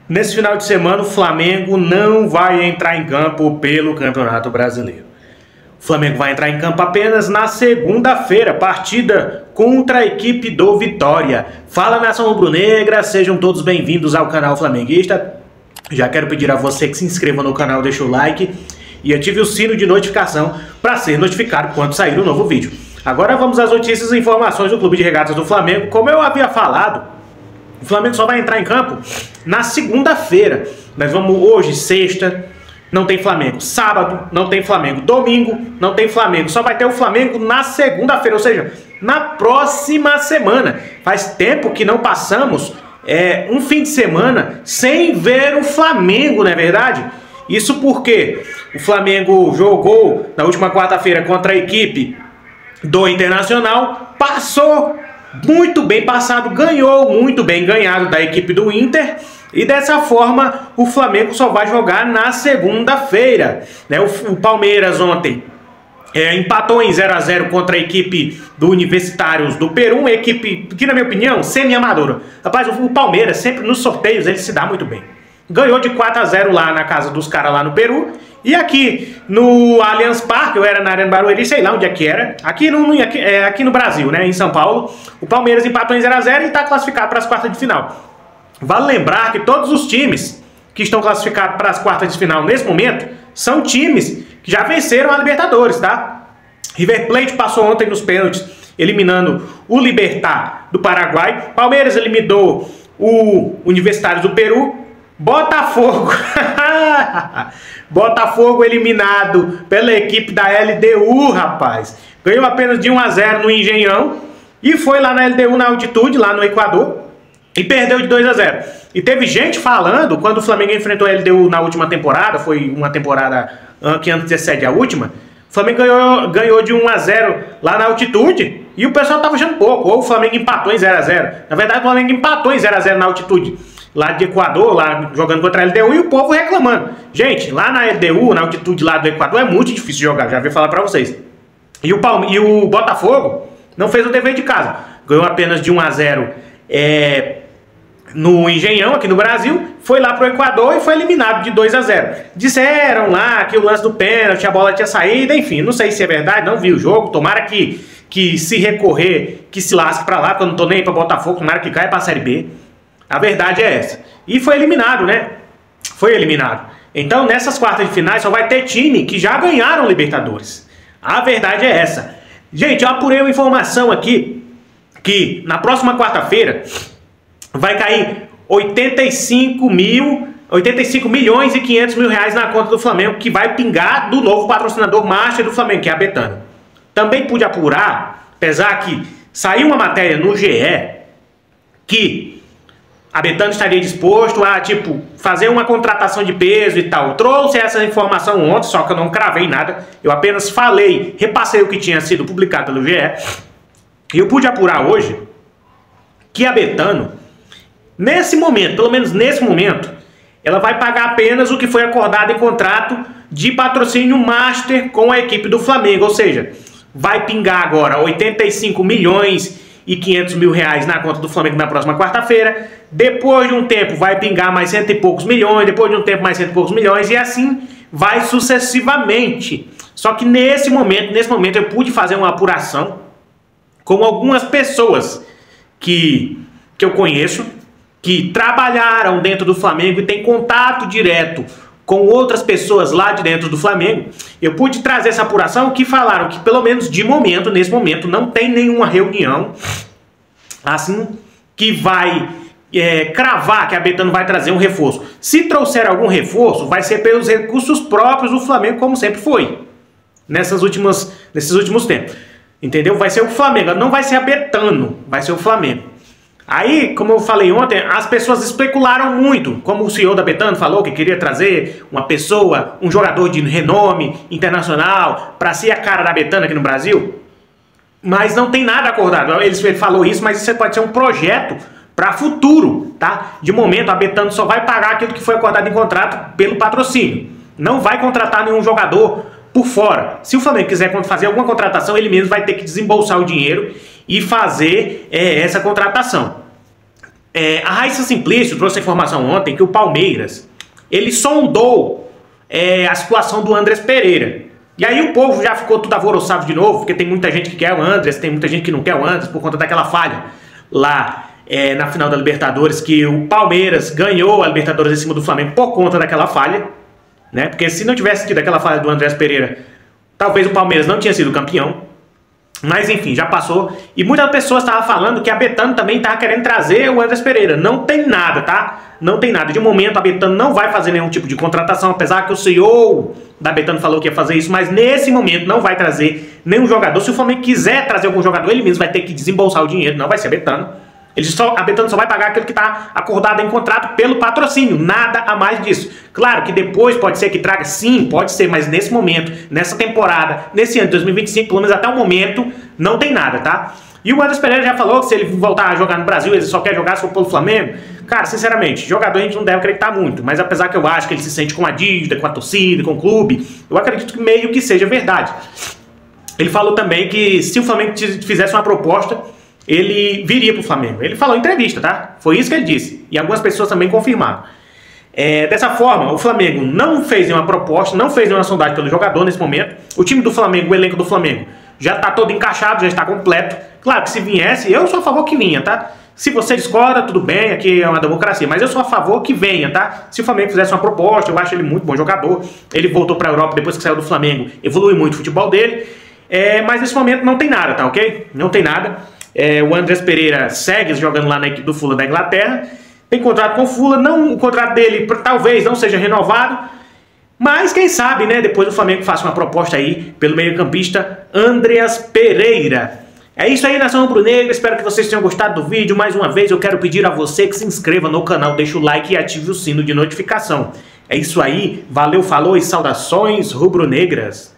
Nesse final de semana, o Flamengo não vai entrar em campo pelo Campeonato Brasileiro. O Flamengo vai entrar em campo apenas na segunda-feira, partida contra a equipe do Vitória. Fala, nação rubro-negra, sejam todos bem-vindos ao canal Flamenguista. Já quero pedir a você que se inscreva no canal, deixe o like e ative o sino de notificação para ser notificado quando sair um novo vídeo. Agora vamos às notícias e informações do Clube de Regatas do Flamengo. Como eu havia falado, o Flamengo só vai entrar em campo na segunda-feira. Nós vamos hoje, sexta, não tem Flamengo. Sábado, não tem Flamengo. Domingo, não tem Flamengo. Só vai ter o Flamengo na segunda-feira, ou seja, na próxima semana. Faz tempo que não passamos um fim de semana sem ver o Flamengo, não é verdade? Isso porque o Flamengo jogou na última quarta-feira contra a equipe do Internacional, passou muito bem passado, ganhou muito bem ganhado da equipe do Inter, e dessa forma o Flamengo só vai jogar na segunda-feira, né? O Palmeiras ontem empatou em 0 a 0 contra a equipe do Universitários do Peru, uma equipe que, na minha opinião, semi-amadora. Rapaz, o Palmeiras sempre nos sorteios ele se dá muito bem. Ganhou de 4 a 0 lá na casa dos caras lá no Peru. E aqui no Allianz Parque, eu era na Arena Barueri, sei lá onde é que era. Aqui no Brasil, né, em São Paulo, o Palmeiras empatou em 0 a 0 e está classificado para as quartas de final. Vale lembrar que todos os times que estão classificados para as quartas de final nesse momento são times que já venceram a Libertadores, tá? River Plate passou ontem nos pênaltis, eliminando o Libertad do Paraguai. Palmeiras eliminou o Universitários do Peru. Botafogo Botafogo eliminado pela equipe da LDU, rapaz. Ganhou apenas de 1 a 0 no Engenhão e foi lá na LDU, na altitude, lá no Equador, e perdeu de 2 a 0. E teve gente falando, quando o Flamengo enfrentou a LDU na última temporada, foi uma temporada que antecede a última, o Flamengo ganhou de 1 a 0 lá na altitude e o pessoal tava achando pouco, ou o Flamengo empatou em 0 a 0. Na verdade, o Flamengo empatou em 0 a 0 na altitude, lá de Equador, lá jogando contra a LDU, e o povo reclamando. Gente, lá na LDU, na altitude lá do Equador, é muito difícil jogar, já vi falar pra vocês. E o Botafogo não fez o dever de casa. Ganhou apenas de 1 a 0 no Engenhão, aqui no Brasil, foi lá pro Equador e foi eliminado de 2 a 0. Disseram lá que o lance do pênalti, a bola tinha saído, enfim, não sei se é verdade, não vi o jogo, tomara que se recorrer, que se lasque pra lá, porque eu não tô nem aí pra Botafogo, tomara que caia pra Série B. A verdade é essa. E foi eliminado, né? Foi eliminado. Então, nessas quartas de finais, só vai ter time que já ganharam Libertadores. A verdade é essa. Gente, eu apurei uma informação aqui que na próxima quarta-feira vai cair 85 milhões e 500 mil reais na conta do Flamengo, que vai pingar do novo patrocinador master do Flamengo, que é a Betano. Também pude apurar, apesar que saiu uma matéria no GE que a Betano estaria disposto a, fazer uma contratação de peso e tal. Trouxe essa informação ontem, só que eu não cravei nada. Eu apenas falei, repassei o que tinha sido publicado pelo GE. E eu pude apurar hoje que a Betano, nesse momento, pelo menos nesse momento, ela vai pagar apenas o que foi acordado em contrato de patrocínio master com a equipe do Flamengo. Ou seja, vai pingar agora 85 milhões e 500 mil reais na conta do Flamengo na próxima quarta-feira. Depois de um tempo vai pingar mais cento e poucos milhões, depois de um tempo mais cento e poucos milhões, e assim vai sucessivamente. Só que nesse momento eu pude fazer uma apuração com algumas pessoas que eu conheço, que trabalharam dentro do Flamengo e têm contato direto com outras pessoas lá de dentro do Flamengo. Eu pude trazer essa apuração, que falaram que pelo menos de momento, nesse momento, não tem nenhuma reunião assim que vai cravar que a Betano vai trazer um reforço. Se trouxer algum reforço, vai ser pelos recursos próprios do Flamengo, como sempre foi nesses últimos tempos. Entendeu? Vai ser o Flamengo, não vai ser a Betano, vai ser o Flamengo. Aí, como eu falei ontem, as pessoas especularam muito, como o CEO da Betano falou que queria trazer uma pessoa, um jogador de renome internacional para ser a cara da Betano aqui no Brasil, mas não tem nada acordado. Ele falou isso, mas isso pode ser um projeto para futuro, tá? De momento, a Betano só vai pagar aquilo que foi acordado em contrato pelo patrocínio. Não vai contratar nenhum jogador por fora. Se o Flamengo quiser fazer alguma contratação, ele mesmo vai ter que desembolsar o dinheiro e fazer essa contratação. A Raíssa Simplício trouxe a informação ontem que o Palmeiras, ele sondou a situação do Andrés Pereira. E aí o povo já ficou tudo alvoroçado de novo, porque tem muita gente que quer o Andrés, tem muita gente que não quer o Andrés por conta daquela falha lá na final da Libertadores, que o Palmeiras ganhou a Libertadores em cima do Flamengo por conta daquela falha, né? Porque se não tivesse tido aquela falha do Andrés Pereira, talvez o Palmeiras não tinha sido campeão. Mas enfim, já passou. E muitas pessoas estavam falando que a Betano também estava querendo trazer o Andrés Pereira. Não tem nada, tá? Não tem nada. De momento a Betano não vai fazer nenhum tipo de contratação, apesar que o CEO da Betano falou que ia fazer isso, mas nesse momento não vai trazer nenhum jogador. Se o Flamengo quiser trazer algum jogador, ele mesmo vai ter que desembolsar o dinheiro, não vai ser a Betano. A Betano só vai pagar aquilo que está acordado em contrato pelo patrocínio, nada a mais disso. Claro que depois pode ser que traga, sim, pode ser, mas nesse momento, nessa temporada, nesse ano de 2025, pelo menos até o momento, não tem nada, tá? E o Andrés Pereira já falou que se ele voltar a jogar no Brasil, ele só quer jogar se for pelo Flamengo. Cara, sinceramente, jogador a gente não deve acreditar muito, mas apesar que eu acho que ele se sente com a dívida, com a torcida, com o clube, eu acredito que meio que seja verdade. Ele falou também que se o Flamengo fizesse uma proposta, ele viria pro Flamengo. Ele falou em entrevista, tá? Foi isso que ele disse. E algumas pessoas também confirmaram. Dessa forma, o Flamengo não fez nenhuma proposta, não fez nenhuma sondagem pelo jogador nesse momento. O time do Flamengo, o elenco do Flamengo, já tá todo encaixado, já está completo. Claro que se viesse, eu sou a favor que vinha, tá? Se você discorda, tudo bem, aqui é uma democracia, mas eu sou a favor que venha, tá? Se o Flamengo fizesse uma proposta, eu acho ele muito bom jogador. Ele voltou pra Europa depois que saiu do Flamengo, evoluiu muito o futebol dele. Mas nesse momento não tem nada, tá ok? Não tem nada. O Andrés Pereira segue jogando lá na equipe do Fulham da Inglaterra. Tem contrato com o Fulham, o contrato dele talvez não seja renovado, mas quem sabe, né? Depois o Flamengo faça uma proposta aí pelo meio-campista Andrés Pereira. É isso aí, nação rubro-negra. Espero que vocês tenham gostado do vídeo. Mais uma vez eu quero pedir a você que se inscreva no canal, deixe o like e ative o sino de notificação. É isso aí, valeu, falou e saudações rubro-negras.